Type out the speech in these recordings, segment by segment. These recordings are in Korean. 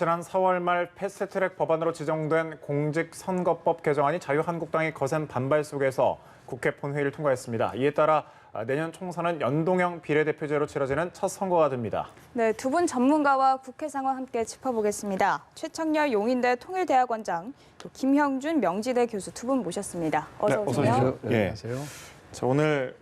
지난 4월 말 패스트트랙 법안으로 지정된 공직선거법 개정안이 자유한국당의 거센 반발 속에서 국회 본회의를 통과했습니다. 이에 따라 내년 총선은 연동형 비례대표제로 치러지는 첫 선거가 됩니다. 네, 두 분 전문가와 국회 상황 함께 짚어보겠습니다. 최창렬 용인대 통일대학원장, 또 김형준 명지대 교수 두 분 모셨습니다. 어서 오세요. 어서 오십시오. 네, 안녕하세요. 자, 오늘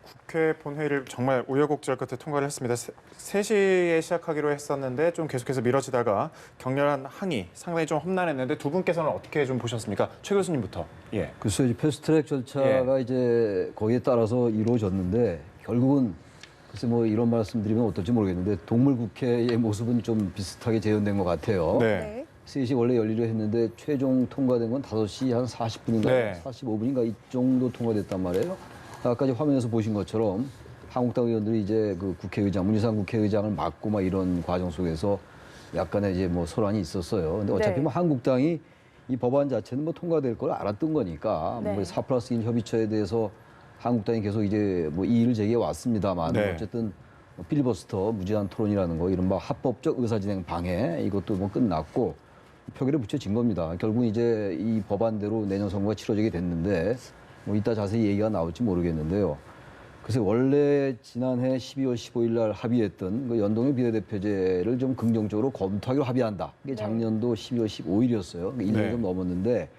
국회 본회의를 정말 우여곡절 끝에 통과를 했습니다. 3시에 시작하기로 했었는데 좀 계속해서 미뤄지다가 격렬한 항의, 상당히 좀 험난했는데 두 분께서는 어떻게 좀 보셨습니까? 최 교수님부터. 예. 글쎄요, 패스트트랙 절차가 이제 거기에 따라서 이루어졌는데 결국은 글쎄 뭐 이런 말씀드리면 어떨지 모르겠는데 동물국회의 모습은 좀 비슷하게 재현된 것 같아요. 네. 3시 원래 열리려 했는데 최종 통과된 건 5시 한 40분인가 네. 45분인가 이 정도 통과됐단 말이에요. 아까 화면에서 보신 것처럼 한국당 의원들이 이제 그 국회의장, 문희상 국회의장을 막고 막 이런 과정 속에서 약간의 이제 뭐 소란이 있었어요. 근데 어차피 네. 뭐 한국당이 이 법안 자체는 뭐 통과될 걸 알았던 거니까 네. 뭐 4+1 협의체에 대해서 한국당이 계속 이제 뭐 이의를 제기해 왔습니다만 네. 어쨌든 필리버스터, 무제한 토론이라는 거 이른바 합법적 의사진행 방해 이것도 뭐 끝났고 표결에 붙여진 겁니다. 결국 이제 이 법안대로 내년 선거가 치러지게 됐는데 뭐 이따 자세히 얘기가 나올지 모르겠는데요. 그래서 원래 지난해 12월 15일 날 합의했던 그 연동형 비례대표제를 좀 긍정적으로 검토하기로 합의한다. 이게 작년도 12월 15일이었어요. 1년이 네. 좀 넘었는데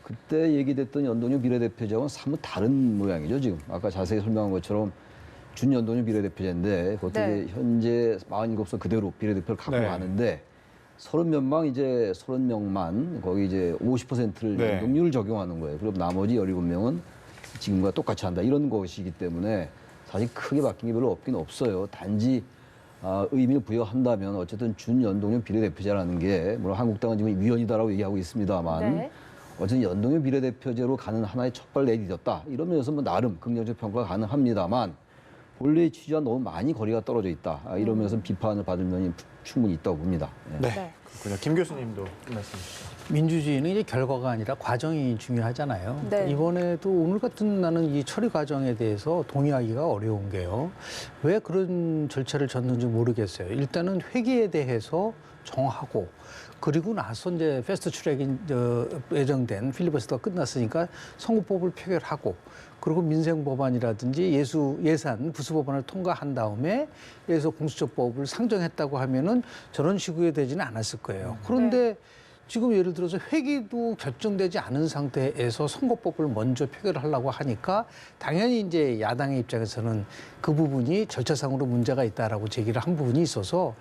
그때 얘기됐던 연동형 비례대표제와는 사뭇 다른 모양이죠. 지금 아까 자세히 설명한 것처럼 준연동형 비례대표제인데 그것도 네. 이제 현재 47석 그대로 비례대표를 갖고 네. 가는데 30몇만 이제 30명만 거기 이제 50%를 네. 연동률을 적용하는 거예요. 그럼 나머지 17명은 지금과 똑같이 한다. 이런 것이기 때문에 사실 크게 바뀐 게 별로 없긴 없어요. 단지 의미를 부여한다면 어쨌든 준연동형 비례대표제라는 게 물론 한국당은 지금 위헌이다라고 얘기하고 있습니다만 네. 어쨌든 연동형 비례대표제로 가는 하나의 첫발 내디뎠다. 이러면서 뭐 나름 긍정적 평가가 가능합니다만 본래의 취지와 너무 많이 거리가 떨어져 있다. 이러면서 비판을 받을 면이 충분히 있다고 봅니다. 네. 네. 그렇군요. 김 교수님도 말씀 주시죠. 민주주의는 이제 결과가 아니라 과정이 중요하잖아요. 네. 이번에도 오늘 같은 나는 이 처리 과정에 대해서 동의하기가 어려운 게요. 왜 그런 절차를 졌는지 모르겠어요. 일단은 회기에 대해서 정하고 그리고 나서 이제 패스트 트랙이 예정된 필리버스터가 끝났으니까 선거법을 표결하고 그리고 민생법안이라든지 예산 부수법안을 통과한 다음에 그래서 공수처법을 상정했다고 하면은 저런 식으로 되지는 않았을 거예요. 그런데 지금 예를 들어서 회기도 결정되지 않은 상태에서 선거법을 먼저 표결하려고 하니까 당연히 이제 야당의 입장에서는 그 부분이 절차상으로 문제가 있다라고 제기를 한 부분이 있어서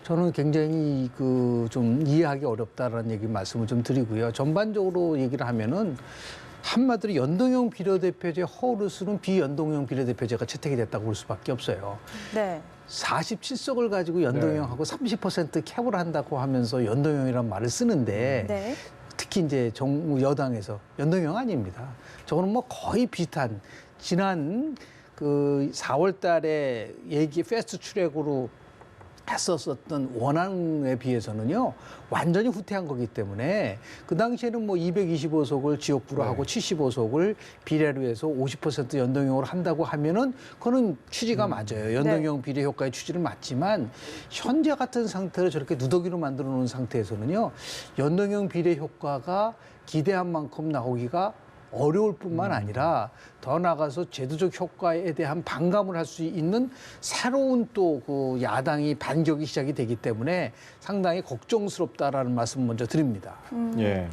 저는 굉장히 그 좀 이해하기 어렵다라는 얘기 말씀을 좀 드리고요. 전반적으로 얘기를 하면은 한마디로 연동형 비례대표제 허울수는 비연동형 비례대표제가 채택이 됐다고 볼 수밖에 없어요. 네. 47석을 가지고 연동형하고 30% 캡을 한다고 하면서 연동형이란 말을 쓰는데 네. 특히 이제 여당에서 연동형 아닙니다. 저거는 뭐 거의 비슷한 지난 그 4월 달에 패스트 트랙으로 했었던 원안에 비해서는요 완전히 후퇴한 거기 때문에 그 당시에는 뭐 225석을 지역구로 하고 75석을 비례로 해서 50% 연동형으로 한다고 하면은 그거는 취지가 맞아요. 연동형 비례 효과의 취지는 맞지만 현재 같은 상태로 저렇게 누더기로 만들어 놓은 상태에서는요 연동형 비례 효과가 기대한 만큼 나오기가 어려울 뿐만 아니라 더 나아가서 제도적 효과에 대한 반감을 할 수 있는 새로운 또 그 야당이 반격이 시작이 되기 때문에 상당히 걱정스럽다라는 말씀 먼저 드립니다. 예.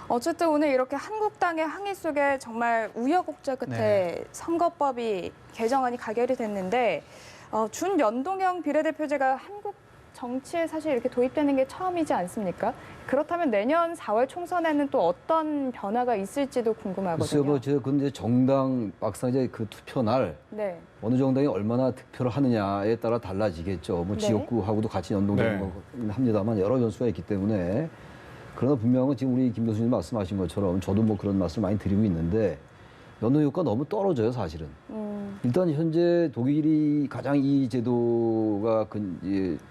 어쨌든 오늘 이렇게 한국당의 항의 속에 정말 우여곡절 끝에 선거법이 개정안이 가결이 됐는데 준연동형 비례대표제가 한국 정치에 사실 이렇게 도입되는 게 처음이지 않습니까? 그렇다면 내년 4월 총선에는 또 어떤 변화가 있을지도 궁금하거든요. 글쎄요, 뭐 제가 근데 정당 막상 이제 그 투표 날 네. 어느 정당이 얼마나 득표를 하느냐에 따라 달라지겠죠. 뭐 네. 지역구하고도 같이 연동되는 건 합니다만 여러 변수가 있기 때문에 그러나 분명한 지금 우리 김 교수님 말씀하신 것처럼 저도 뭐 그런 말씀을 많이 드리고 있는데 연동 효과 너무 떨어져요, 사실은. 일단 현재 독일이 가장 이 제도가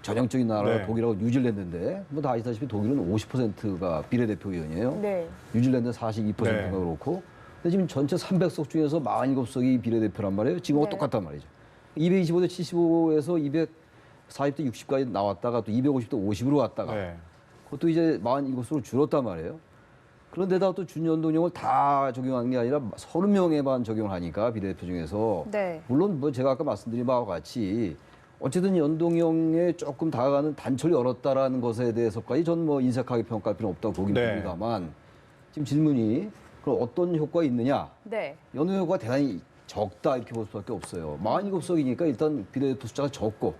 전형적인 나라가 네. 독일하고 뉴질랜드인데 뭐 다 아시다시피 독일은 50%가 비례대표 의원이에요. 네. 뉴질랜드는 42%가 네. 그렇고 근데 지금 전체 300석 중에서 47석이 비례대표란 말이에요. 지금하고 네. 똑같단 말이죠. 225대 75에서 240대 60까지 나왔다가 또 250대 50으로 왔다가 네. 그것도 이제 47곳으로 줄었단 말이에요. 그런데다가 또 준연동형을 다 적용하는 게 아니라 30명에만 적용을 하니까 비례대표 중에서 네. 물론 뭐 제가 아까 말씀드린 바와 같이 어쨌든 연동형에 조금 다가가는 단초를 열었다라는 것에 대해서까지 전 뭐 인색하게 평가할 필요는 없다고 보긴 네. 봅니다만 지금 질문이 그럼 어떤 효과가 있느냐? 네. 연동형 효과가 대단히 적다 이렇게 볼 수밖에 없어요. 47석이니까 일단 비례대표 숫자가 적고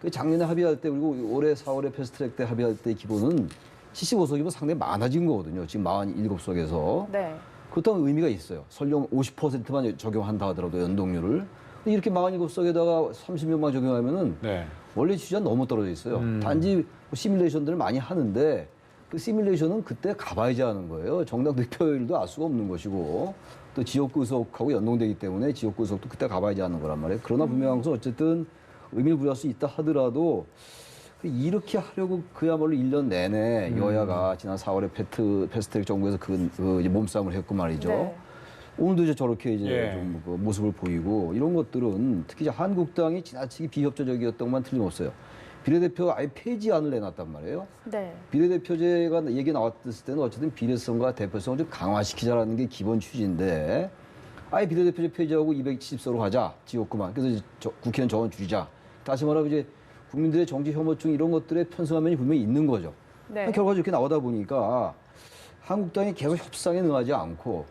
그 작년에 합의할 때 그리고 올해 4월에 패스트트랙 때 합의할 때 기본은 75석이면 상당히 많아진 거거든요. 지금 47석에서. 네. 그렇다면 의미가 있어요. 설령 50%만 적용한다 하더라도 연동률을. 근데 이렇게 47석에다가 30명만 적용하면은 네. 원래 취지와 너무 떨어져 있어요. 단지 뭐 시뮬레이션들을 많이 하는데 그 시뮬레이션은 그때 가봐야지 하는 거예요. 정당 득표율도 알 수가 없는 것이고 또 지역구 의석하고 연동되기 때문에 지역구 의석도 그때 가봐야지 하는 거란 말이에요. 그러나 분명한 것은 어쨌든 의미를 부여할 수 있다 하더라도 이렇게 하려고 그야말로 1년 내내 여야가 지난 4월에 패스트트랙 정부에서 이제 몸싸움을 했고 말이죠. 네. 오늘도 이제 저렇게 이제 예. 좀 그 모습을 보이고 이런 것들은 특히 이제 한국당이 지나치게 비협조적이었던 것만 틀림없어요. 비례대표가 아예 폐지안을 내놨단 말이에요. 네. 비례대표제가 얘기 나왔을 때는 어쨌든 비례성과 대표성을 좀 강화시키자라는 게 기본 취지인데 아예 비례대표제 폐지하고 270석으로 가자 지역구만. 그래서 이제 국회의원 정원 줄이자. 다시 말하면 이제 국민들의 정치 혐오증 이런 것들에 편승한 면이 분명히 있는 거죠. 네. 결과적으로 이렇게 나오다 보니까 한국당이 계속 협상에 응하지 않고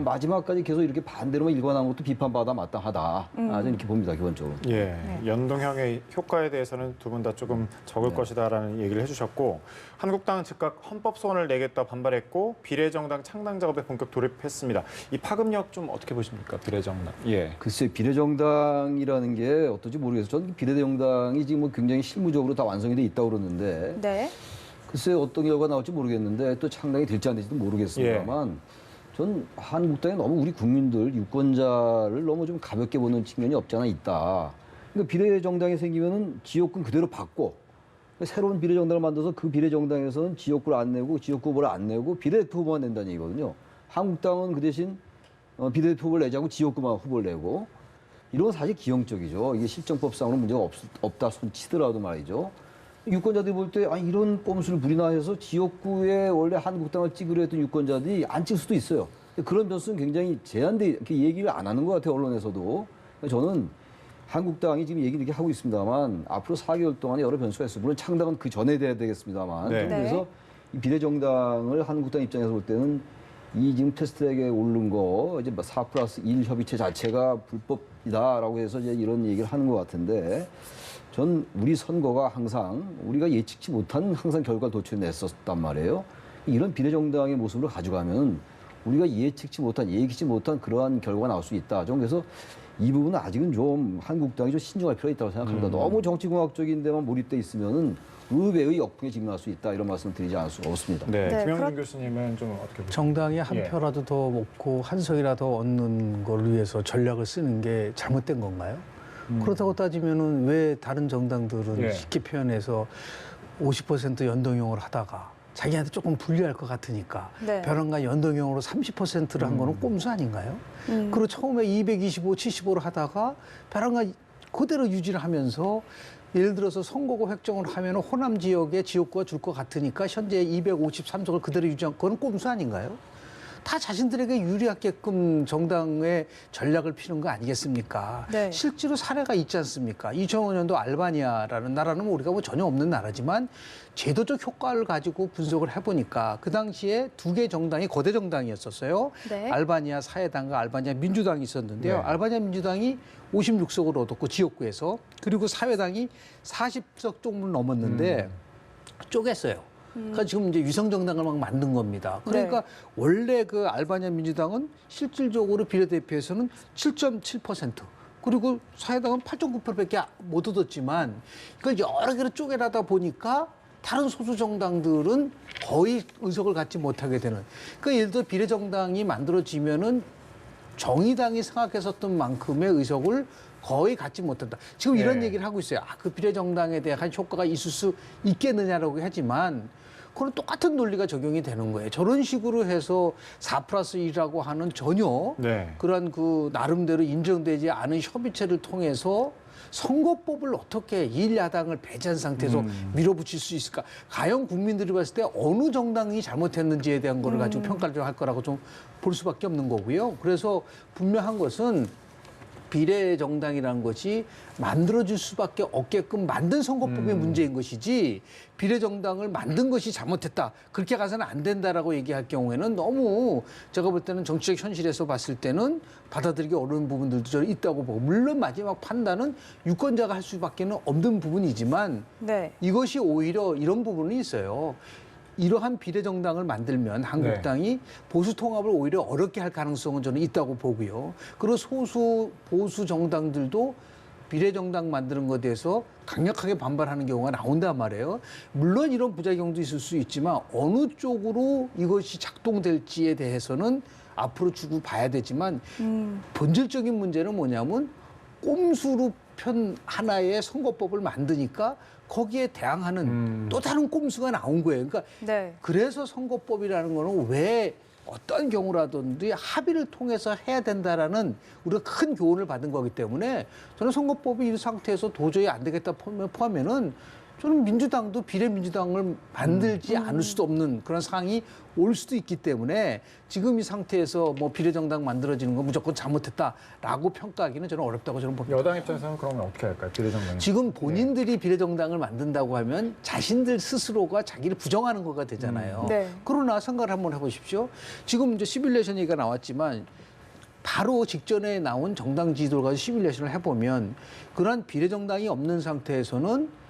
마지막까지 계속 이렇게 반대로만 일관한 것도 비판받아 마땅하다. 저는 이렇게 봅니다, 기본적으로. 예, 연동형의 효과에 대해서는 두 분 다 조금 적을 네. 것이다라는 얘기를 해주셨고 한국당은 즉각 헌법 소원을 내겠다 반발했고 비례정당 창당 작업에 본격 돌입했습니다. 이 파급력 좀 어떻게 보십니까, 비례정당? 예, 글쎄 비례정당이라는 게 어떨지 모르겠어요. 저는 비례정당이 지금 뭐 굉장히 실무적으로 다 완성이 돼 있다고 그러는데 네. 글쎄 어떤 결과가 나올지 모르겠는데 또 창당이 될지 안 될지도 모르겠습니다만 전 한국당이 너무 우리 국민들 유권자를 너무 좀 가볍게 보는 측면이 없지 않아 있다. 그러니까 비례정당이 생기면은 지역군 그대로 받고 새로운 비례정당을 만들어서 그 비례정당에서는 지역구를 안 내고 지역구 후보를 안 내고 비례대표 후보만 낸다는 얘기거든요. 한국당은 그 대신 비례대표 후보를 내지 않고 지역구만 후보를 내고 이런 건 사실 기형적이죠. 이게 실정법상으로 문제가 없다 손 치더라도 말이죠. 유권자들이 볼 때 이런 꼼수를 부리나 해서 지역구에 원래 한국당을 찍으려 했던 유권자들이 안 찍을 수도 있어요. 그런 변수는 굉장히 제한돼 이렇게 얘기를 안 하는 것 같아요, 언론에서도. 저는 한국당이 지금 얘기를 이렇게 하고 있습니다만 앞으로 4개월 동안에 여러 변수가 있어요. 물론 창당은 그 전에 돼야 되겠습니다만. 네. 그래서 이 비례정당을 한국당 입장에서 볼 때는 이 지금 패스트트랙에 오른 거 이제 4+1 협의체 자체가 불법이다라고 해서 이제 이런 얘기를 하는 것 같은데 전 우리 선거가 항상 우리가 예측치 못한 항상 결과를 도출냈었단 말이에요. 이런 비례정당의 모습으로 가져가면 우리가 예측치 못한 그러한 결과가 나올 수 있다. 좀 그래서 이 부분은 아직은 좀 한국당이 좀 신중할 필요가 있다고 생각합니다. 너무 정치공학적인 데만 몰입돼 있으면은 의외의 역풍에 직면할 수 있다. 이런 말씀을 드리지 않을 수가 없습니다. 네, 네, 김영준 교수님은 좀 어떻게 보십니까? 정당이 한 예. 표라도 더 먹고 한 석이라도 얻는 걸 위해서 전략을 쓰는 게 잘못된 건가요? 그렇다고 따지면은 왜 다른 정당들은 예. 쉽게 표현해서 50% 연동형을 하다가 자기한테 조금 불리할 것 같으니까 네. 벼랑간 연동형으로 30%를 한 거는 꼼수 아닌가요? 그리고 처음에 225, 75를 하다가 벼랑간 그대로 유지를 하면서 예를 들어서 선거구 획정을 하면 호남 지역에 지역구가 줄 것 같으니까 현재 253석을 그대로 유지한 그건 꼼수 아닌가요? 다 자신들에게 유리하게끔 정당의 전략을 피는 거 아니겠습니까? 네. 실제로 사례가 있지 않습니까? 2005년도 알바니아라는 나라는 우리가 뭐 전혀 없는 나라지만 제도적 효과를 가지고 분석을 해보니까 그 당시에 두 개 정당이 거대 정당이었었어요. 네. 알바니아 사회당과 알바니아 민주당이 있었는데요. 네. 알바니아 민주당이 56석을 얻었고 지역구에서 그리고 사회당이 40석 조금 넘었는데 쪼갰어요. 그러니까 지금 이제 위성정당을 막 만든 겁니다. 그러니까 원래 그 알바니아 민주당은 실질적으로 비례대표에서는 7.7%. 그리고 사회당은 8.9%밖에 못 얻었지만 이걸 여러 개로 쪼개라다 보니까 다른 소수 정당들은 거의 의석을 갖지 못하게 되는. 그러니까 예를 들어 비례정당이 만들어지면은 정의당이 생각했었던 만큼의 의석을 거의 갖지 못한다. 지금 이런 네. 얘기를 하고 있어요. 그 비례정당에 대한 효과가 있을 수 있겠느냐라고 하지만 그건 똑같은 논리가 적용이 되는 거예요. 저런 식으로 해서 4+1이라고 하는 전혀 네. 그런 그 나름대로 인정되지 않은 협의체를 통해서 선거법을 어떻게 일 야당을 배제한 상태에서 밀어붙일 수 있을까? 과연 국민들이 봤을 때 어느 정당이 잘못했는지에 대한 거를 가지고 평가를 좀 할 거라고 좀 볼 수밖에 없는 거고요. 그래서 분명한 것은 비례정당이라는 것이 만들어질 수밖에 없게끔 만든 선거법의 문제인 것이지 비례정당을 만든 것이 잘못했다. 그렇게 가서는 안 된다라고 얘기할 경우에는 너무 제가 볼 때는 정치적 현실에서 봤을 때는 받아들이기 어려운 부분들도 좀 있다고 보고 물론 마지막 판단은 유권자가 할 수밖에 없는 부분이지만 네. 이것이 오히려 이런 부분이 있어요. 이러한 비례정당을 만들면 한국당이 보수 통합을 오히려 어렵게 할 가능성은 저는 있다고 보고요. 그리고 소수 보수 정당들도 비례정당 만드는 것에 대해서 강력하게 반발하는 경우가 나온단 말이에요. 물론 이런 부작용도 있을 수 있지만 어느 쪽으로 이것이 작동될지에 대해서는 앞으로 두고 봐야 되지만 본질적인 문제는 뭐냐면 꼼수로 편 하나의 선거법을 만드니까 거기에 대항하는 또 다른 꼼수가 나온 거예요. 그러니까 네. 그래서 선거법이라는 거는 왜 어떤 경우라든지 합의를 통해서 해야 된다라는 우리가 큰 교훈을 받은 거기 때문에 저는 선거법이 이 상태에서 도저히 안 되겠다 포함하면은 저는 민주당도 비례민주당을 만들지 않을 수도 없는 그런 상황이 올 수도 있기 때문에 지금 이 상태에서 뭐 비례정당 만들어지는 건 무조건 잘못했다라고 평가하기는 저는 어렵다고 저는 봅니다. 여당 입장에서는 그러면 어떻게 할까요? 비례정당. 지금 본인들이 비례정당을 만든다고 하면 자신들 스스로가 자기를 부정하는 거가 되잖아요. 네. 그러나 생각을 한번 해보십시오. 지금 이제 시뮬레이션 얘기가 나왔지만 바로 직전에 나온 정당 지지도를 가지고 시뮬레이션을 해보면 그런 비례정당이 없는 상태에서는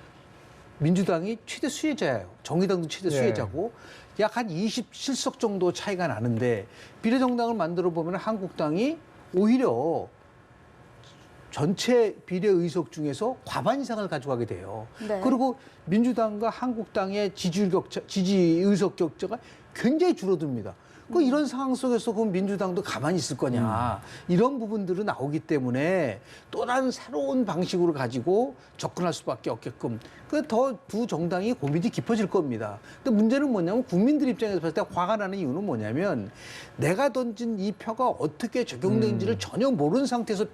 민주당이 최대 수혜자예요. 정의당도 최대 수혜자고 약 한 27석 정도 차이가 나는데 비례정당을 만들어 보면 한국당이 오히려 전체 비례 의석 중에서 과반 이상을 가져가게 돼요. 네. 그리고 민주당과 한국당의 지지율 격차, 지지 의석 격차가 굉장히 줄어듭니다. 이런 상황 속에서 그럼 민주당도 가만히 있을 거냐. 이런 부분들은 나오기 때문에 또 다른 새로운 방식으로 가지고 접근할 수밖에 없게끔 더 두 정당이 고민이 깊어질 겁니다. 근데 문제는 뭐냐면 국민들 입장에서 봤을 때 화가 나는 이유는 뭐냐면 내가 던진 이 표가 어떻게 적용되는지를 전혀 모르는 상태에서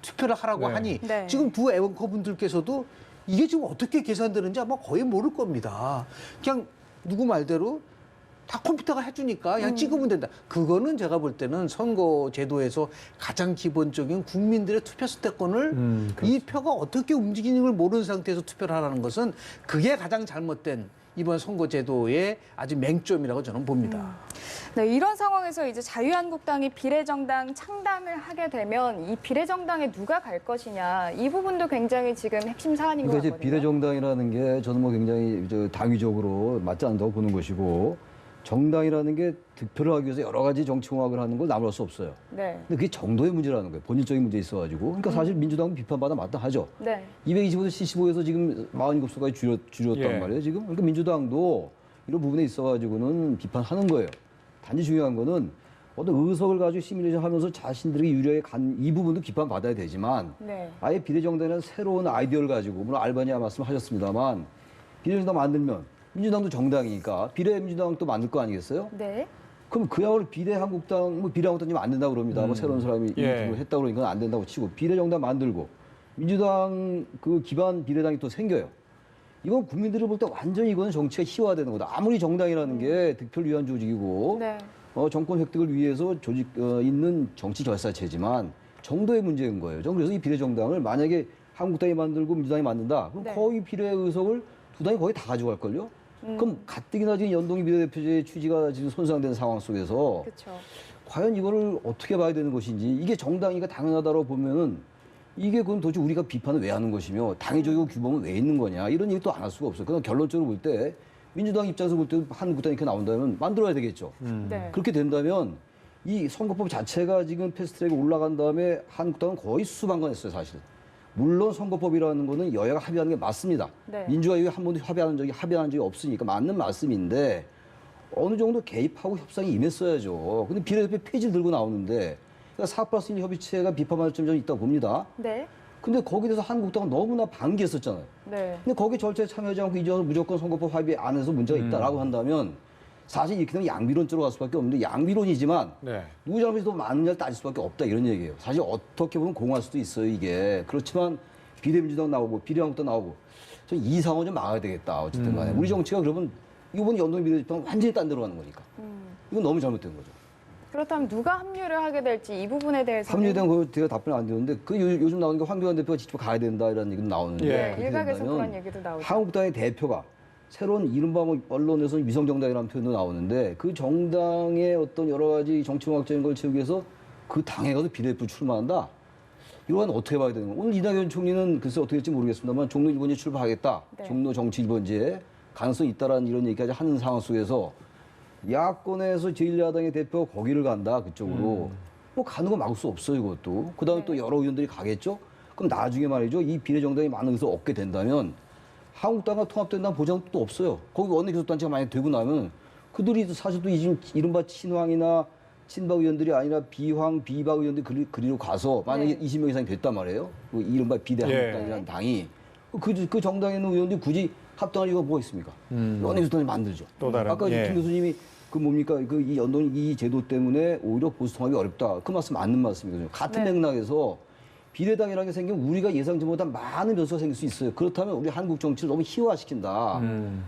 투표를 하라고 네. 하니 네. 지금 두 앵커분들께서도 이게 지금 어떻게 계산되는지 아마 거의 모를 겁니다. 그냥 누구 말대로 다 컴퓨터가 해주니까 그냥 찍으면 된다. 그거는 제가 볼 때는 선거 제도에서 가장 기본적인 국민들의 투표 선택권을 이 표가 어떻게 움직이는 걸 모르는 상태에서 투표를 하라는 것은 그게 가장 잘못된 이번 선거 제도의 아주 맹점이라고 저는 봅니다. 네, 이런 상황에서 이제 자유한국당이 비례정당 창당을 하게 되면 이 비례정당에 누가 갈 것이냐 이 부분도 굉장히 지금 핵심 사안인 것 그러니까 같거든요. 이제 비례정당이라는 게 저는 뭐 굉장히 당위적으로 맞지 않는다고 보는 것이고 정당이라는 게 득표를 하기 위해서 여러 가지 정치공학을 하는 걸 나무랄 수 없어요. 네. 근데 그게 정도의 문제라는 거예요. 본질적인 문제 있어가지고. 그러니까 사실 민주당은 비판받아 마땅하죠. 네. 225에서 75에서 지금 47석까지 줄였단 말이에요. 지금. 그러니까 민주당도 이런 부분에 있어가지고는 비판하는 거예요. 단지 중요한 거는 어떤 의석을 가지고 시뮬레이션 하면서 자신들에게 유리하게 간 이 부분도 비판받아야 되지만 네. 아예 비례정당이라는 새로운 아이디어를 가지고 물론 알바니아 말씀하셨습니다만 비례정당 만들면 민주당도 정당이니까 비례민주당 또 만들 거 아니겠어요? 네. 그럼 그야말로 비례한국당, 뭐 비례한국당 안 된다고 그럽니다. 뭐 새로운 사람이 예. 했다고 그러니까 안 된다고 치고 비례정당 만들고 민주당 그 기반 비례당이 또 생겨요. 이건 국민들이 볼 때 완전히 이거는 정치가 희화되는 거다. 아무리 정당이라는 게 득표를 위한 조직이고 네. 정권 획득을 위해서 있는 정치 결사체지만 정도의 문제인 거예요. 저는 그래서 이 비례정당을 만약에 한국당이 만들고 민주당이 만든다. 그럼 네. 거의 비례 의석을 두 당이 거의 다 가져갈걸요? 그럼 가뜩이나 지금 연동이 비례대표제의 취지가 지금 손상된 상황 속에서 그렇죠. 과연 이거를 어떻게 봐야 되는 것인지 이게 정당이가 당연하다고 보면은 이게 그건 도대체 우리가 비판을 왜 하는 것이며 당위적이고 규범은 왜 있는 거냐 이런 얘기 또 안 할 수가 없어요. 그냥 결론적으로 볼 때 민주당 입장에서 볼 때 한국당이 이렇게 나온다면 만들어야 되겠죠. 네. 그렇게 된다면 이 선거법 자체가 지금 패스트트랙에 올라간 다음에 한국당은 거의 수수방관했어요, 사실은. 물론 선거법이라는 거는 여야가 합의하는 게 맞습니다. 네. 민주화위에 한 번도 합의한 적이 없으니까 맞는 말씀인데 어느 정도 개입하고 협상이 임했어야죠. 근데 비례대표 폐지를 들고 나오는데 그러니까 4+1 협의체가 비판받을 점이 좀 있다고 봅니다. 네. 근데 거기에 대해서 한국당은 너무나 반기했었잖아요. 네. 근데 거기 절차에 참여하지 않고 이제 무조건 선거법 합의 안에서 문제가 있다라고 한다면 사실 이렇게 되면 양비론적으로 갈 수밖에 없는데 양비론이지만 네. 누구 잘못이 더 많느냐를 따질 수밖에 없다 이런 얘기예요. 사실 어떻게 보면 공할 수도 있어요 이게. 그렇지만 비례민주당 나오고 비례한국당 나오고 이 상황 좀 막아야 되겠다. 어쨌든 간에 우리 정치가 그러면 이번 연동 비례대표는 완전히 딴 데로 가는 거니까. 이건 너무 잘못된 거죠. 그렇다면 누가 합류를 하게 될지 이 부분에 대해서는 합류에 대한 거 제가 답변을 안 드렸는데 요즘 나오는 게 황교안 대표가 직접 가야 된다 이런 얘기도 나오는데 예. 그렇게 일각에서 된다면 그런 얘기도 나오죠. 한국당의 대표가 새로운 이른바 뭐 언론에서 위성정당이라는 표현도 나오는데 그 정당의 어떤 여러 가지 정치공학적인 걸 채우기 위해서 그 당에 가서 비례대표 출마한다. 이건 어떻게 봐야 되는 거예요? 오늘 이낙연 총리는 글쎄 어떻게 될지 모르겠습니다만 종로 1번지에 출마하겠다. 네. 종로 정치 1번지에 가능성이 있다라는 이런 얘기까지 하는 상황 속에서 야권에서 제1야당의 대표가 거기를 간다 그쪽으로 뭐 가는 거 막을 수 없어요 이것도. 그다음에 네. 또 여러 의원들이 가겠죠. 그럼 나중에 말이죠 이 비례정당이 많은 것을 얻게 된다면 한국당과 통합된다는 보장도 또 없어요. 거기 원내교섭단체가 만약 되고 나면 그들이 사실 또 이른바 친황이나 친박 의원들이 아니라 비황, 비박 의원들이 그리로 가서 만약에 네. 20명 이상이 됐단 말이에요. 그 이른바 비대한국당이라는 당이 그 정당에 있는 의원들이 굳이 합당할 이유가 뭐가 있습니까? 원내교섭단을 만들죠. 또 다른, 아까 예. 김 교수님이 그 뭡니까 이 연동 이 제도 때문에 오히려 보수 통합이 어렵다. 그 말씀 맞는 말씀이거든요. 같은 네. 맥락에서 비례당이라는 게 생기면 우리가 예상치보다 많은 변수가 생길 수 있어요. 그렇다면 우리 한국 정치를 너무 희화시킨다.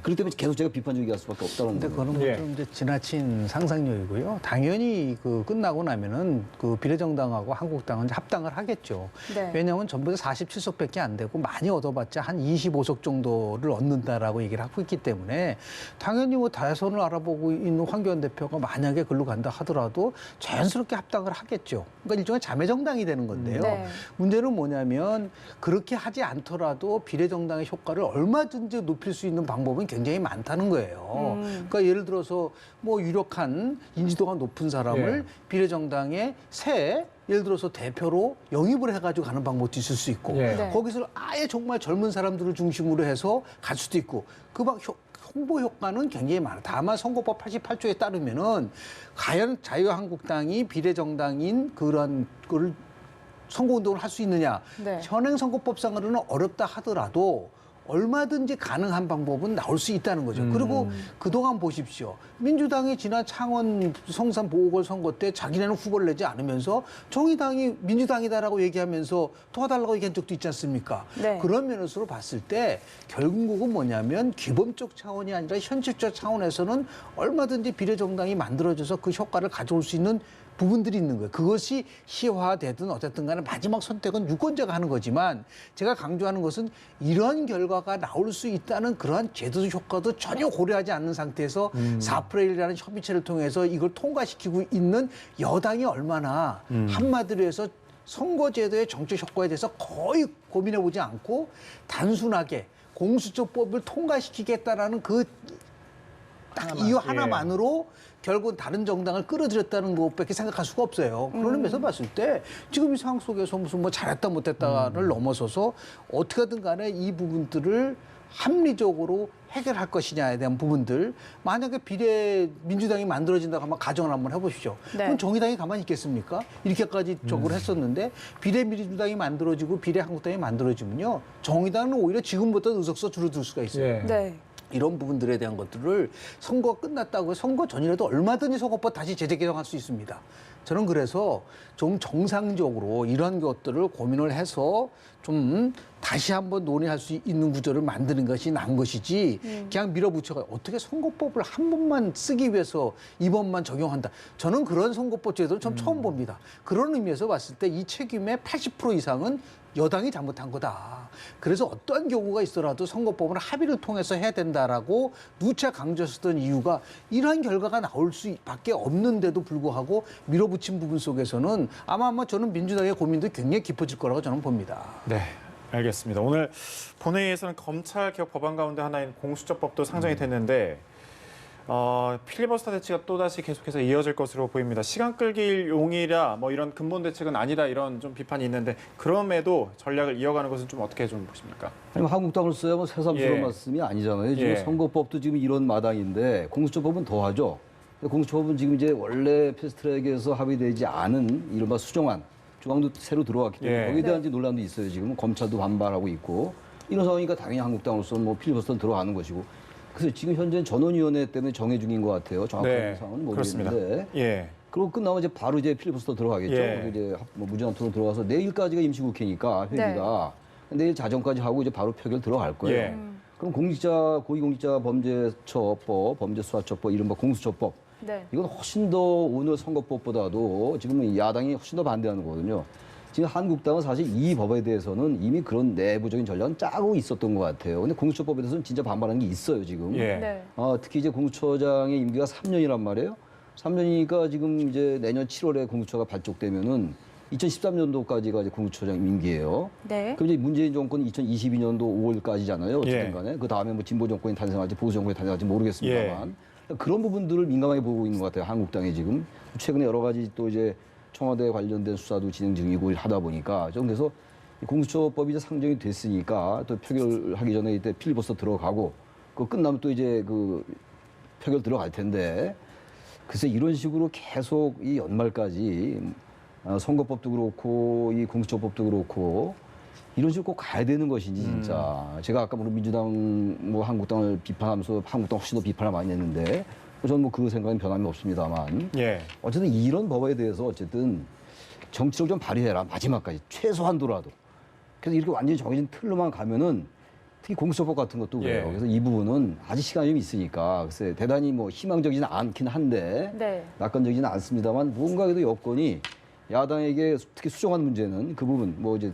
그렇기 때문에 계속 제가 비판적이게 할 수밖에 없다는 근데 거예요. 그거는 예. 좀 이제 지나친 상상력이고요. 당연히 그 끝나고 나면은 그 비례정당하고 한국당은 이제 합당을 하겠죠. 네. 왜냐하면 전부 다 47석밖에 안 되고 많이 얻어봤자 한 25석 정도를 얻는다라고 얘기를 하고 있기 때문에 당연히 뭐 다선을 알아보고 있는 황교안 대표가 만약에 글로 간다 하더라도 자연스럽게 합당을 하겠죠. 그러니까 일종의 자매정당이 되는 건데요. 네. 문제는 뭐냐면 그렇게 하지 않더라도 비례정당의 효과를 얼마든지 높일 수 있는 방법은 굉장히 많다는 거예요. 그러니까 예를 들어서 뭐 유력한 인지도가 높은 사람을 예. 비례정당의 새 예를 들어서 대표로 영입을 해가지고 가는 방법도 있을 수 있고 예. 네. 거기서 아예 정말 젊은 사람들을 중심으로 해서 갈 수도 있고 홍보 효과는 굉장히 많아. 다만 선거법 88조에 따르면은 과연 자유한국당이 비례정당인 그런 거를 선거운동을 할 수 있느냐. 네. 현행 선거법상으로는 어렵다 하더라도 얼마든지 가능한 방법은 나올 수 있다는 거죠. 그리고 그동안 보십시오. 민주당이 지난 창원 성산 보궐선거 때 자기네는 후보를 내지 않으면서 정의당이 민주당이다라고 얘기하면서 도와달라고 얘기한 적도 있지 않습니까? 네. 그런 면에서 봤을 때 결국은 뭐냐면 기본적 차원이 아니라 현실적 차원에서는 얼마든지 비례정당이 만들어져서 그 효과를 가져올 수 있는 부분들이 있는 거예요. 그것이 시화되든 어쨌든 간에 마지막 선택은 유권자가 하는 거지만 제가 강조하는 것은 이런 결과가 나올 수 있다는 그러한 제도적 효과도 전혀 고려하지 않는 상태에서 4분의 1이라는 협의체를 통해서 이걸 통과시키고 있는 여당이 얼마나 한마디로 해서 선거제도의 정책 효과에 대해서 거의 고민해보지 않고 단순하게 공수처법을 통과시키겠다라는 그 딱 이유 하나만으로 결국 다른 정당을 끌어들였다는 것밖에 생각할 수가 없어요. 그런 의미에서 봤을 때 지금 이 상황 속에서 무슨 뭐 잘했다 못했다를 넘어서서 어떻게든 간에 이 부분들을 합리적으로 해결할 것이냐에 대한 부분들 만약에 민주당이 만들어진다고 하면 가정을 한번 해보십시오. 네. 그럼 정의당이 가만히 있겠습니까? 이렇게까지 적으로 했었는데 비례민주당이 만들어지고 비례한국당이 만들어지면요. 정의당은 오히려 지금부터 의석수 줄어들 수가 있어요. 예. 네. 이런 부분들에 대한 것들을 선거가 끝났다고 선거 전이라도 얼마든지 선거법 다시 제재 개정할 수 있습니다. 저는 그래서 좀 정상적으로 이런 것들을 고민을 해서 좀 다시 한번 논의할 수 있는 구조를 만드는 것이 나은 것이지 그냥 밀어붙여가 어떻게 선거법을 한 번만 쓰기 위해서 이번만 적용한다. 저는 그런 선거법 제도는 좀 처음 봅니다. 그런 의미에서 봤을 때 이 책임의 80% 이상은 여당이 잘못한 거다. 그래서 어떠한 경우가 있더라도 선거법은 합의를 통해서 해야 된다라고 누차 강조했던 이유가 이러한 결과가 나올 수밖에 없는데도 불구하고 밀어붙인 부분 속에서는 아마 저는 민주당의 고민도 굉장히 깊어질 거라고 저는 봅니다. 네, 알겠습니다. 오늘 본회의에서는 검찰 개혁 법안 가운데 하나인 공수처법도 상정이 됐는데 필리버스터 대치가 또다시 계속해서 이어질 것으로 보입니다. 시간 끌기 용이라 뭐 이런 근본 대책은 아니다 이런 좀 비판이 있는데 그럼에도 전략을 이어가는 것은 좀 어떻게 좀 보십니까? 아니, 한국당을 써야 뭐 새삼스러운 예. 말씀이 아니잖아요. 지금 예. 선거법도 지금 이런 마당인데 공수처법은 더하죠. 공수처법은 지금 이제 원래 패스트트랙에서 합의되지 않은 이른바 수정안 조항도 새로 들어왔기 때문에 예. 거기에 대한 이제 논란도 있어요. 지금 검찰도 반발하고 있고 이런 상황이니까 당연히 한국당으로서 뭐 필리버스터는 들어가는 것이고. 그래서 지금 현재는 전원위원회 때문에 정해 중인 것 같아요. 정확한 네, 상황은 그렇습니다. 모르겠는데. 예. 그리고 끝나면 이제 바로 이제 필리버스터 들어가겠죠. 예. 그리고 이제 뭐 무제한 토론 들어가서 내일까지가 임시국회니까 회기가. 내일 자정까지 하고 이제 바로 표결 들어갈 거예요. 예. 그럼 고위공직자 범죄처법, 범죄수사처법, 이른바 공수처법 네. 이건 훨씬 더 오늘 선거법보다도 지금 야당이 훨씬 더 반대하는 거거든요. 지금 한국당은 사실 이 법에 대해서는 이미 그런 내부적인 전략은 짜고 있었던 것 같아요. 근데 공수처법에 대해서는 진짜 반발하는 게 있어요, 지금. 예. 네. 특히 이제 공수처장의 임기가 3년이란 말이에요. 3년이니까 지금 이제 내년 7월에 공수처가 발족되면은 2013년도까지가 이제 공수처장 임기예요. 네. 그럼 이제 문재인 정권 2022년도 5월까지잖아요. 어쨌든 예. 간에. 그 다음에 뭐 진보 정권이 탄생할지 보수 정권이 탄생할지 모르겠습니다만. 그런 부분들을 민감하게 보고 있는 것 같아요. 한국당이 지금. 최근에 여러 가지 또 이제 청와대 관련된 수사도 진행 중이고 하다 보니까 좀 그래서 공수처법이 이제 상정이 됐으니까 또 표결하기 전에 이때 필리버스터 들어가고 그 끝나면 또 이제 그 표결 들어갈 텐데 글쎄 이런 식으로 계속 이 연말까지 선거법도 그렇고 이 공수처법도 그렇고 이런 식으로 꼭 가야 되는 것인지 진짜 제가 아까 물론 민주당 뭐 한국당을 비판하면서 한국당 훨씬 더 비판을 많이 했는데 저는 뭐 그 생각은 변함이 없습니다만 예. 어쨌든 이런 법에 대해서 어쨌든 정치를 좀 발휘해라 마지막까지 최소한도라도 그래서 이렇게 완전히 정해진 틀로만 가면은 특히 공수처법 같은 것도 그래요. 예. 그래서 이 부분은 아직 시간이 좀 있으니까 글쎄 대단히 뭐 희망적이진 않긴 한데 네. 낙관적이지는 않습니다만 무언가 그래도 여건이 야당에게 특히 수정한 문제는 그 부분 뭐 이제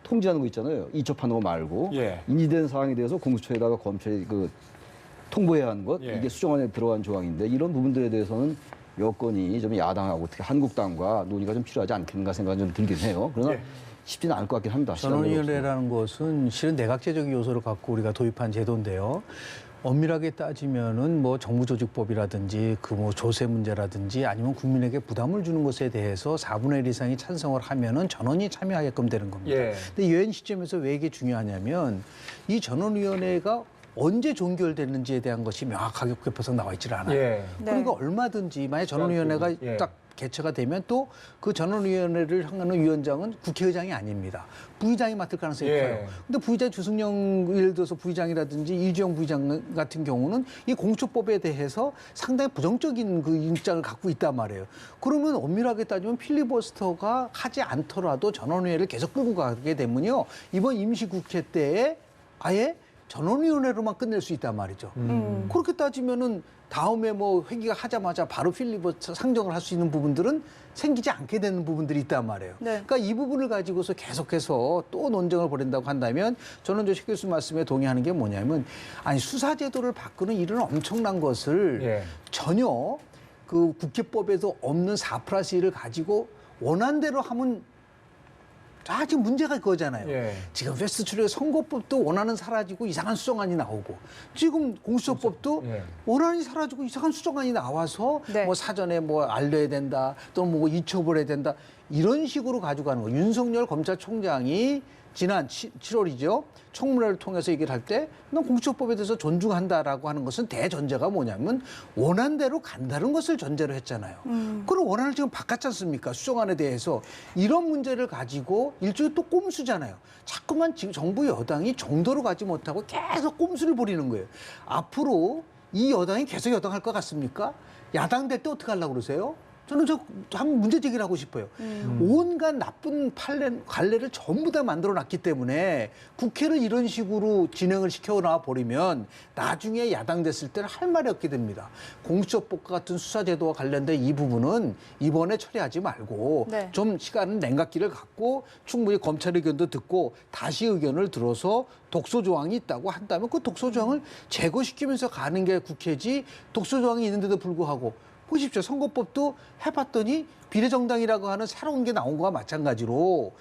통지하는 거 있잖아요. 이첩하는 거 말고 예. 인지된 사항에 대해서 공수처에다가 검찰이 그 통보해야 하는 것 예. 이게 수정안에 들어간 조항인데 이런 부분들에 대해서는 여건이 좀 야당하고 특히 한국당과 논의가 좀 필요하지 않겠는가 생각이 좀 들긴 해요. 그러나 예. 쉽지는 않을 것 같긴 합니다. 시간이 없어서. 전원위원회라는 것은 실은 내각제적 요소를 갖고 우리가 도입한 제도인데요. 엄밀하게 따지면은 뭐 정부조직법이라든지 그 뭐 조세 문제라든지 아니면 국민에게 부담을 주는 것에 대해서 4분의 1 이상이 찬성을 하면은 전원이 참여하게끔 되는 겁니다. 예. 근데 이런 시점에서 왜 이게 중요하냐면 이 전원위원회가 언제 종결됐는지에 대한 것이 명확하게 국회법상 나와 있질 않아요. 예. 네. 그러니까 얼마든지 만약 전원위원회가 예. 딱 개최가 되면 또 그 전원위원회를 향하는 위원장은 국회의장이 아닙니다. 부의장이 맡을 가능성이 예. 커요. 근데 부의장 주승용 예를 들어서 부의장이라든지 이주영 부의장 같은 경우는 이 공수처법에 대해서 상당히 부정적인 그 입장을 갖고 있단 말이에요. 그러면 엄밀하게 따지면 필리버스터가 하지 않더라도 전원위원회를 계속 끌고 가게 되면요. 이번 임시국회 때에 아예 전원위원회로만 끝낼 수 있단 말이죠. 그렇게 따지면은 다음에 뭐 회기가 하자마자 바로 필리버스터 상정을 할 수 있는 부분들은 생기지 않게 되는 부분들이 있단 말이에요. 네. 그러니까 이 부분을 가지고서 계속해서 또 논쟁을 벌인다고 한다면 저는 조 교수 말씀에 동의하는 게 뭐냐면 아니 수사제도를 바꾸는 이런 엄청난 것을 예. 전혀 그 국회법에도 없는 4+1을 가지고 원한대로 하면 지금 문제가 그거잖아요. 예. 지금 패스트트랙 선거법도 원하는 사라지고 이상한 수정안이 나오고 지금 공수처법도 예. 원하는 사라지고 이상한 수정안이 나와서 네. 뭐 사전에 뭐 알려야 된다 또는 뭐 이첩을 해야 된다 이런 식으로 가지고 가는 거예요. 윤석열 검찰총장이 지난 7월이죠. 청문회를 통해서 얘기를 할 때 넌 공수처법에 대해서 존중한다라고 하는 것은 대전제가 뭐냐면 원한대로 간다는 것을 전제로 했잖아요. 그럼 원한을 지금 바꿨지 않습니까? 수정안에 대해서 이런 문제를 가지고 일종의 또 꼼수잖아요. 자꾸만 지금 정부 여당이 정도로 가지 못하고 계속 꼼수를 부리는 거예요. 앞으로 이 여당이 계속 여당할 것 같습니까? 야당 될 때 어떻게 하려고 그러세요? 저는 한번 문제 제기를 하고 싶어요. 온갖 나쁜 관례를 전부 다 만들어 놨기 때문에 국회를 이런 식으로 진행을 시켜놔 버리면 나중에 야당 됐을 때는 할 말이 없게 됩니다. 공수처법과 같은 수사제도와 관련된 이 부분은 이번에 처리하지 말고 네. 좀 시간은 냉각기를 갖고 충분히 검찰 의견도 듣고 다시 의견을 들어서 독소조항이 있다고 한다면 그 독소조항을 제거시키면서 가는 게 국회지 독소조항이 있는데도 불구하고 보십시오. 선거법도 해봤더니 비례정당이라고 하는 새로운 게 나온 거와 마찬가지로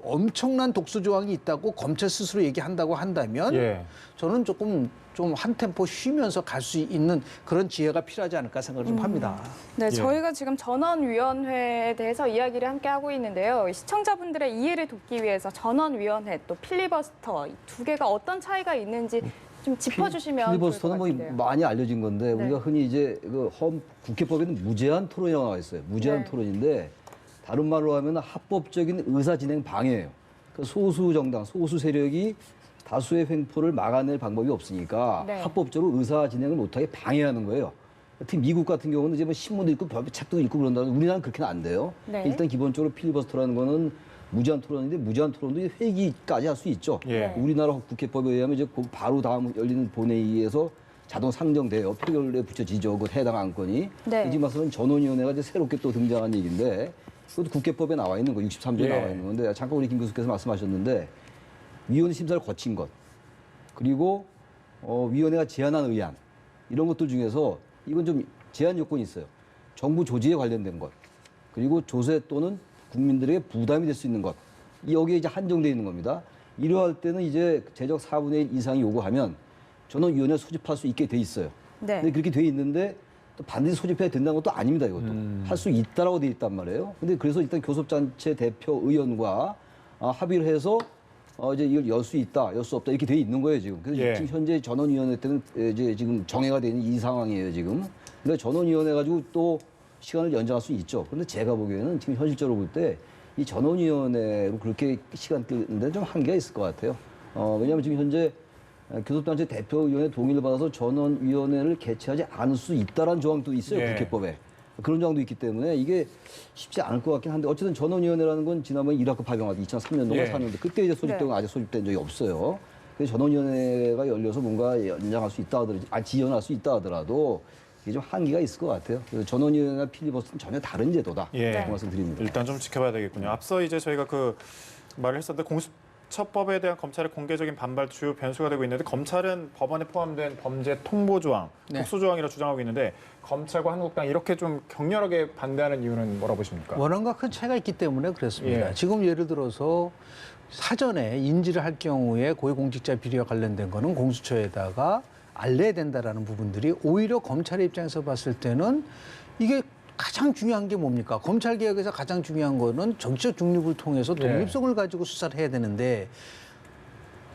엄청난 독소조항이 있다고 검찰 스스로 얘기한다고 한다면 예. 저는 조금 좀 한 템포 쉬면서 갈 수 있는 그런 지혜가 필요하지 않을까 생각을 좀 합니다. 네, 예. 저희가 지금 전원위원회에 대해서 이야기를 함께 하고 있는데요. 시청자분들의 이해를 돕기 위해서 전원위원회 또 필리버스터 이 두 개가 어떤 차이가 있는지 좀 짚어주시면 좋을 것 필리버스터는 뭐 같은데요. 많이 알려진 건데 네. 우리가 흔히 이제 그 국회법에는 무제한 토론이라고 나와 있어요. 무제한 네. 토론인데 다른 말로 하면 합법적인 의사 진행 방해예요. 그 소수 정당, 소수 세력이 다수의 횡포를 막아낼 방법이 없으니까 네. 합법적으로 의사 진행을 못하게 방해하는 거예요. 특히 미국 같은 경우는 이제 뭐 신문도 읽고 책도 읽고 그런다면 우리나라는 그렇게는 안 돼요. 네. 일단 기본적으로 필리버스터라는 거는 무제한 토론인데 무제한 토론도 회기까지 할 수 있죠. 예. 우리나라 국회법에 의하면 이제 바로 다음 열리는 본회의에서 자동 상정돼요. 표결에 붙여지죠. 그 해당 안건이. 네. 지금 와서는 전원위원회가 이제 새롭게 또 등장한 얘기인데 그것도 국회법에 나와 있는 거, 63조에 예. 나와 있는 건데 잠깐 우리 김 교수께서 말씀하셨는데 위원 심사를 거친 것 그리고 위원회가 제안한 의안 이런 것들 중에서 이건 좀 제한 요건이 있어요. 정부 조직에 관련된 것 그리고 조세 또는 국민들에게 부담이 될 수 있는 것 여기에 이제 한정돼 있는 겁니다. 이러할 때는 이제 제적 4분의 1 이상이 요구하면 전원위원회 소집할 수 있게 돼 있어요. 네. 근데 그렇게 돼 있는데 또 반드시 소집해야 된다는 것도 아닙니다. 이것도 할 수 있다라고 돼 있단 말이에요. 근데 그래서 일단 교섭단체 대표 의원과 합의를 해서 이제 이걸 열 수 있다, 열 수 없다 이렇게 돼 있는 거예요 지금. 그래서 예. 지금 현재 전원위원회 때는 이제 지금 정해가 되는 이 상황이에요 지금. 근데 전원위원회 가지고 또 시간을 연장할 수 있죠. 그런데 제가 보기에는 지금 현실적으로 볼 때 이 전원위원회로 그렇게 시간 끄는데 좀 한계가 있을 것 같아요. 왜냐하면 지금 현재 교섭단체 대표위원회 동의를 받아서 전원위원회를 개최하지 않을 수 있다라는 조항도 있어요. 예. 국회법에. 그런 조항도 있기 때문에 이게 쉽지 않을 것 같긴 한데 어쨌든 전원위원회라는 건 지난번에 이라크 파병할 때 2003년도가 예. 4년도 그때 이제 소집되고 아직 소집된 적이 없어요. 그래서 전원위원회가 열려서 뭔가 연장할 수 있다 하더라도 지연할 수 있다 하더라도 이게 좀 한계가 있을 것 같아요. 그래서 전원위원회나 필리버스터는 전혀 다른 제도다. 예. 그 말씀 드립니다. 일단 좀 지켜봐야 되겠군요. 앞서 이제 저희가 그 말을 했었는데 공수처법에 대한 검찰의 공개적인 반발 주요 변수가 되고 있는데 검찰은 법안에 포함된 범죄 통보 조항, 네. 특수 조항이라 주장하고 있는데 검찰과 한국당 이렇게 좀 격렬하게 반대하는 이유는 뭐라고 보십니까? 원안과 큰 차이가 있기 때문에 그렇습니다. 예. 지금 예를 들어서 사전에 인지를 할 경우에 고위공직자 비리와 관련된 거는 공수처에다가 알려야 된다라는 부분들이 오히려 검찰의 입장에서 봤을 때는 이게 가장 중요한 게 뭡니까? 검찰 개혁에서 가장 중요한 거는 정치적 중립을 통해서 독립성을 가지고 수사를 해야 되는데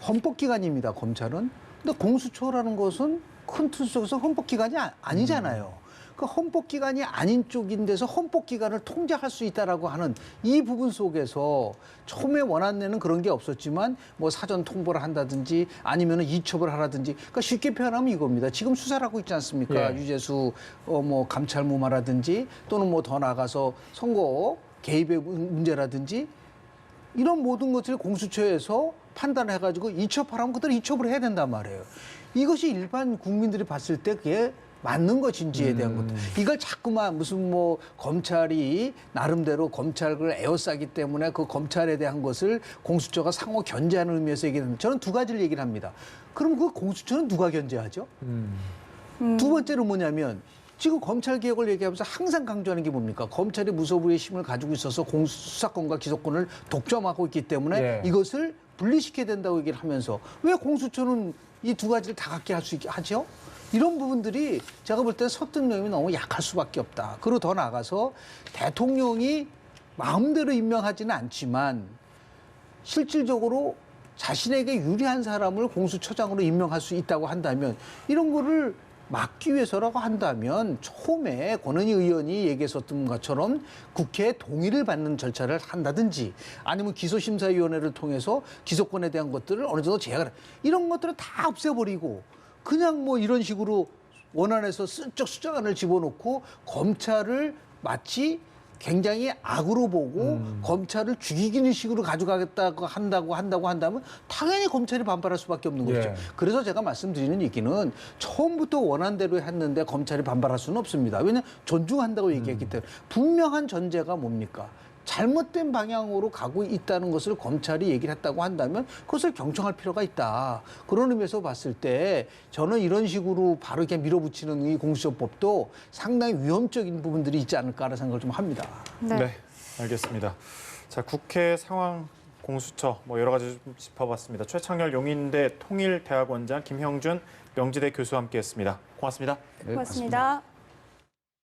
헌법기관입니다. 검찰은. 근데 공수처라는 것은 큰 틀 속에서 헌법기관이 아니잖아요. 그 헌법기관이 아닌 쪽인 데서 헌법기관을 통제할 수 있다라고 하는 이 부분 속에서 처음에 원안에는 그런 게 없었지만 뭐 사전 통보를 한다든지 아니면은 이첩을 하라든지 그러니까 쉽게 표현하면 이겁니다. 지금 수사를 하고 있지 않습니까? 예. 유재수 뭐 감찰 무마라든지 또는 뭐 더 나가서 선거 개입의 문제라든지 이런 모든 것을 공수처에서 판단해가지고 이첩하라면 그대로 이첩을 해야 된단 말이에요. 이것이 일반 국민들이 봤을 때 그게 맞는 것인지에 대한 것도 이걸 자꾸만 무슨 뭐 검찰이 나름대로 검찰을 에워싸기 때문에 그 검찰에 대한 것을 공수처가 상호 견제하는 의미에서 얘기하는 저는 두 가지를 얘기를 합니다. 그럼 그 공수처는 누가 견제하죠? 두 번째는 뭐냐면 지금 검찰 개혁을 얘기하면서 항상 강조하는 게 뭡니까? 검찰이 무소불위의 힘을 가지고 있어서 수사권과 기소권을 독점하고 있기 때문에 예. 이것을 분리시켜야 된다고 얘기를 하면서 왜 공수처는 이 두 가지를 다 갖게 할 수 있게 하죠? 이런 부분들이 제가 볼 때 설득력이 너무 약할 수밖에 없다. 그리고 더 나아가서 대통령이 마음대로 임명하지는 않지만 실질적으로 자신에게 유리한 사람을 공수처장으로 임명할 수 있다고 한다면 이런 거를 막기 위해서라고 한다면 처음에 권은희 의원이 얘기했었던 것처럼 국회의 동의를 받는 절차를 한다든지 아니면 기소심사위원회를 통해서 기소권에 대한 것들을 어느 정도 제약을 이런 것들을 다 없애버리고 그냥 뭐 이런 식으로 원안에서 슬쩍 수정안을 집어넣고 검찰을 마치 굉장히 악으로 보고 검찰을 죽이기는 식으로 가져가겠다고 한다고 한다면 당연히 검찰이 반발할 수밖에 없는 것이죠. 예. 그래서 제가 말씀드리는 얘기는 처음부터 원안대로 했는데 검찰이 반발할 수는 없습니다. 왜냐하면 존중한다고 얘기했기 때문에 분명한 전제가 뭡니까? 잘못된 방향으로 가고 있다는 것을 검찰이 얘기를 했다고 한다면 그것을 경청할 필요가 있다. 그런 의미에서 봤을 때 저는 이런 식으로 바로 이렇게 밀어붙이는 이 공수처법도 상당히 위험적인 부분들이 있지 않을까라는 생각을 좀 합니다. 네, 알겠습니다. 자, 국회 상황 공수처 뭐 여러 가지 좀 짚어봤습니다. 최창렬 용인대 통일대학원장 김형준 명지대 교수와 함께했습니다. 고맙습니다. 네, 고맙습니다.